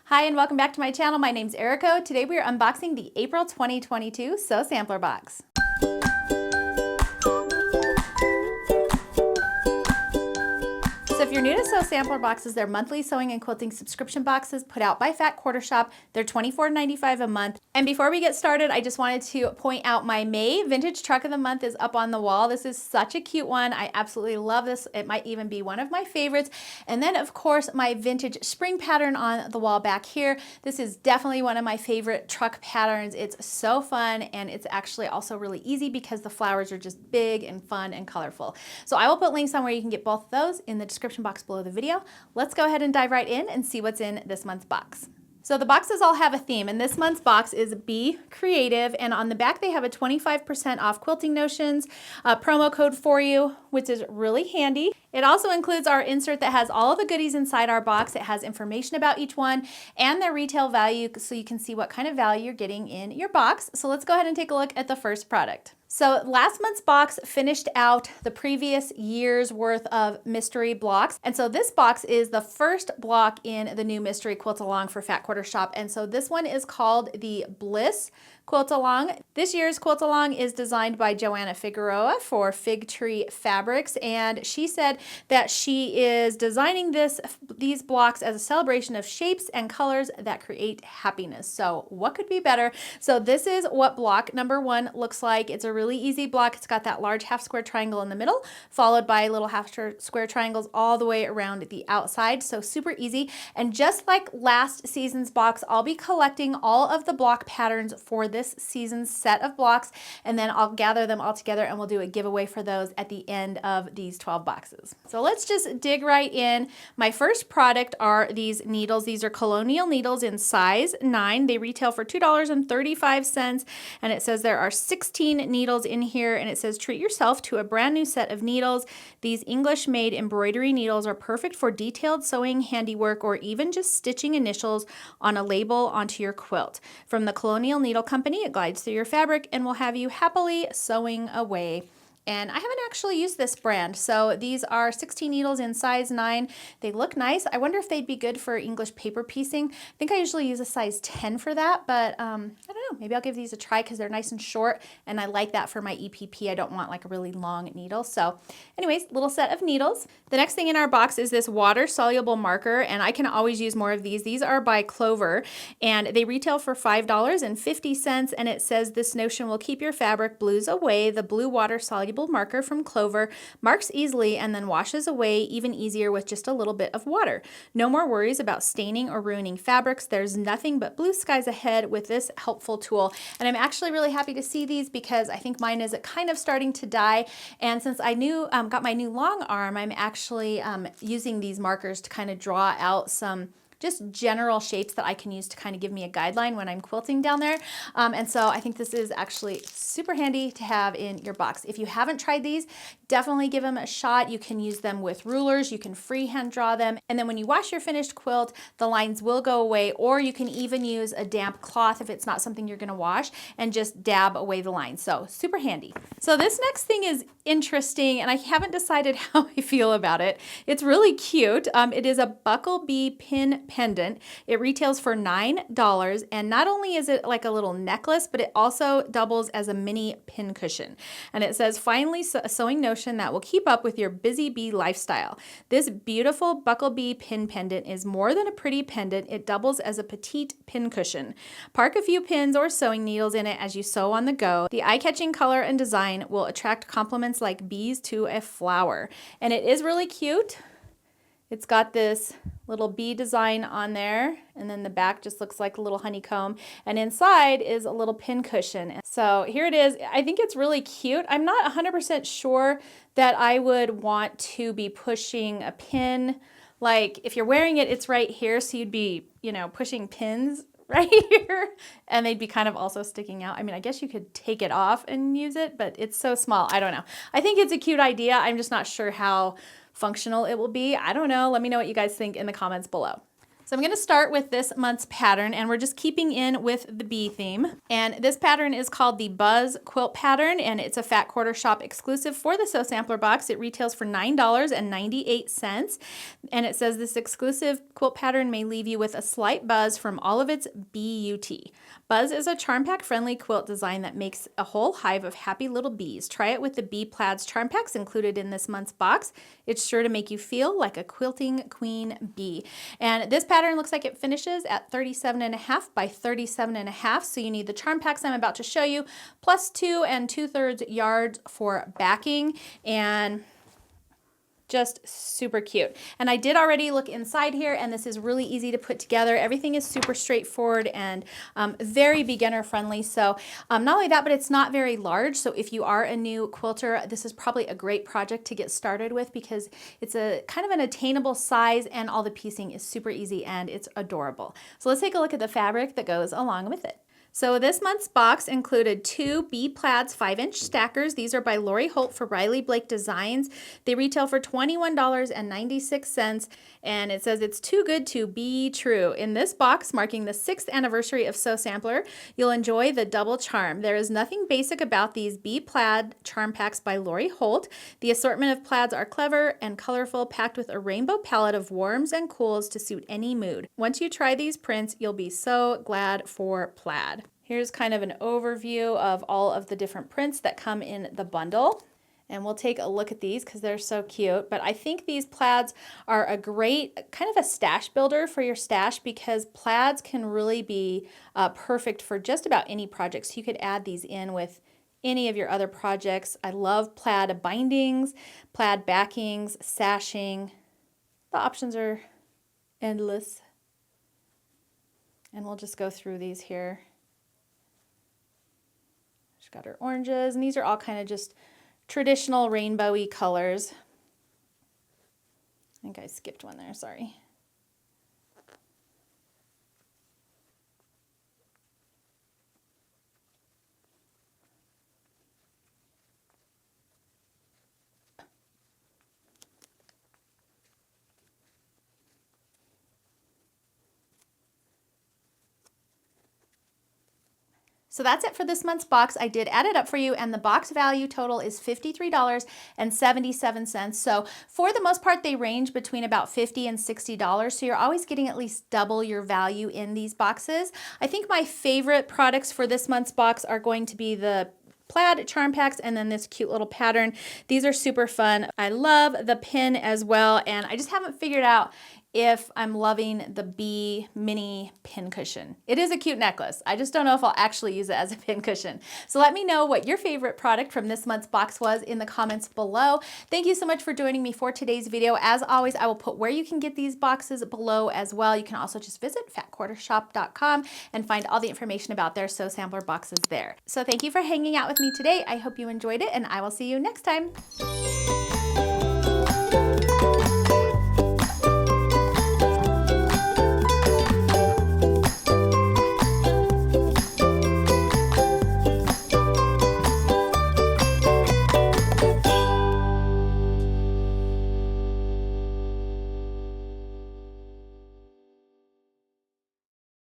Hi and welcome back to my channel. My name's Erica. Today we are unboxing the April 2022 Sew Sampler Box. So if you're new to Sew Sampler Boxes, they're monthly sewing and quilting subscription boxes put out by Fat Quarter Shop. They're $24.95 a month. And before we get started, I just wanted to point out my May Vintage Truck of the Month is up on the wall. This is such a cute one. I absolutely love this. It might even be one of my favorites. And then of course, my vintage spring pattern on the wall back here. This is definitely one of my favorite truck patterns. It's so fun and it's actually also really easy because the flowers are just big and fun and colorful. So I will put links on where you can get both of those in the description box below the video. Let's go ahead and dive right in and see what's in this month's box. So the boxes all have a theme, and this month's box is Be Creative, and on the back they have a 25% off Quilting Notions promo code for you, which is really handy. It also includes our insert that has all of the goodies inside our box. It has information about each one and their retail value so you can see what kind of value you're getting in your box. So let's go ahead and take a look at the first product. So last month's box finished out the previous year's worth of mystery blocks. And so this box is the first block in the new mystery quilt along for Fat Quarter Shop. And so this one is called the Bliss Quilt Along. This year's quilt along is designed by Joanna Figueroa for Fig Tree Fabrics, and she said that she is designing these blocks as a celebration of shapes and colors that create happiness. So what could be better? So this is what block number one looks like. It's a really easy block. It's got that large half square triangle in the middle, followed by little half square triangles all the way around the outside. So super easy. And just like last season's box, I'll be collecting all of the block patterns for this season's set of blocks, and then I'll gather them all together and we'll do a giveaway for those at the end of these 12 boxes. So let's just dig right in. My first product are these needles. These are Colonial Needles in size 9. They retail for $2.35, and it says there are 16 needles in here, and it says treat yourself to a brand new set of needles. These English-made embroidery needles are perfect for detailed sewing handiwork or even just stitching initials on a label onto your quilt. From the Colonial Needle Company, it glides through your fabric and will have you happily sewing away. And I haven't actually used this brand. So these are 16 needles in size 9. They look nice. I wonder if they'd be good for English paper piecing. I think I usually use a size 10 for that, but I don't know. Maybe I'll give these a try because they're nice and short, and I like that for my EPP. I don't want like a really long needle. So anyways, little set of needles. The next thing in our box is this water-soluble marker, and I can always use more of these. These are by Clover, and they retail for $5.50, and it says this notion will keep your fabric blues away. The blue water-soluble marker from Clover marks easily and then washes away even easier with just a little bit of water. No more worries about staining or ruining fabrics. There's nothing but blue skies ahead with this helpful tool. And I'm actually really happy to see these because I think mine is kind of starting to die. And since I got my new long arm, I'm actually using these markers to kind of draw out some just general shapes that I can use to kind of give me a guideline when I'm quilting down there. And so I think this is actually super handy to have in your box. If you haven't tried these, definitely give them a shot. You can use them with rulers, you can freehand draw them, and then when you wash your finished quilt, the lines will go away, or you can even use a damp cloth if it's not something you're gonna wash and just dab away the lines. So super handy. So this next thing is interesting, and I haven't decided how I feel about it. It's really cute. It is a Buckle Bee Pin Pendant. It retails for $9, and not only is it like a little necklace, but it also doubles as a mini pin cushion. And it says, finally a sewing notion that will keep up with your busy bee lifestyle. This beautiful Buckle Bee Pin Pendant is more than a pretty pendant. It doubles as a petite pin cushion. Park a few pins or sewing needles in it as you sew on the go. The eye-catching color and design will attract compliments like bees to a flower. And it is really cute. It's got this little bee design on there, and then the back just looks like a little honeycomb, and inside is a little pin cushion. So here it is. I think it's really cute. I'm not 100% sure that I would want to be pushing a pin. Like if you're wearing it, it's right here, so you'd be, you know, pushing pins right here, and they'd be kind of also sticking out. I mean, I guess you could take it off and use it, but it's so small. I don't know. I think it's a cute idea. I'm just not sure how functional it will be. I don't know. Let me know what you guys think in the comments below. So I'm going to start with this month's pattern, and we're just keeping in with the bee theme. And this pattern is called the Buzz Quilt Pattern, and it's a Fat Quarter Shop exclusive for the Sew Sampler box. It retails for $9.98, and it says this exclusive quilt pattern may leave you with a slight buzz from all of its B-U-T. Buzz is a charm pack friendly quilt design that makes a whole hive of happy little bees. Try it with the Bee Plaids charm packs included in this month's box. It's sure to make you feel like a quilting queen bee. And this pattern looks like it finishes at 37.5 by 37.5. So you need the charm packs I'm about to show you, plus 2 2/3 yards for backing, and just super cute. And I did already look inside here, and this is really easy to put together. Everything is super straightforward and very beginner friendly. So not only that, but it's not very large. So if you are a new quilter, this is probably a great project to get started with because it's a kind of an attainable size, and all the piecing is super easy and it's adorable. So let's take a look at the fabric that goes along with it. So this month's box included 2 Bee Plaids 5-inch stackers. These are by Lori Holt for Riley Blake Designs. They retail for $21.96, and it says it's too good to be true. In this box, marking the 6th anniversary of Sew Sampler, you'll enjoy the double charm. There is nothing basic about these Bee Plaid charm packs by Lori Holt. The assortment of plaids are clever and colorful, packed with a rainbow palette of warms and cools to suit any mood. Once you try these prints, you'll be so glad for plaid. Here's kind of an overview of all of the different prints that come in the bundle. And we'll take a look at these because they're so cute. But I think these plaids are a great kind of a stash builder for your stash, because plaids can really be perfect for just about any project. So you could add these in with any of your other projects. I love plaid bindings, plaid backings, sashing. The options are endless. And we'll just go through these here. She's got her oranges, and these are all kind of just traditional rainbowy colors. I think I skipped one there, sorry. So that's it for this month's box. I did add it up for you, and the box value total is $53.77. So for the most part, they range between about $50 and $60. So you're always getting at least double your value in these boxes. I think my favorite products for this month's box are going to be the plaid charm packs and then this cute little pattern. These are super fun. I love the pin as well, and I just haven't figured out if I'm loving the bee mini pin cushion. It is a cute necklace. I just don't know if I'll actually use it as a pin cushion. So let me know what your favorite product from this month's box was in the comments below. Thank you so much for joining me for today's video. As always, I will put where you can get these boxes below as well. You can also just visit fatquartershop.com and find all the information about their Sew Sampler boxes there. So thank you for hanging out with me today. I hope you enjoyed it, and I will see you next time.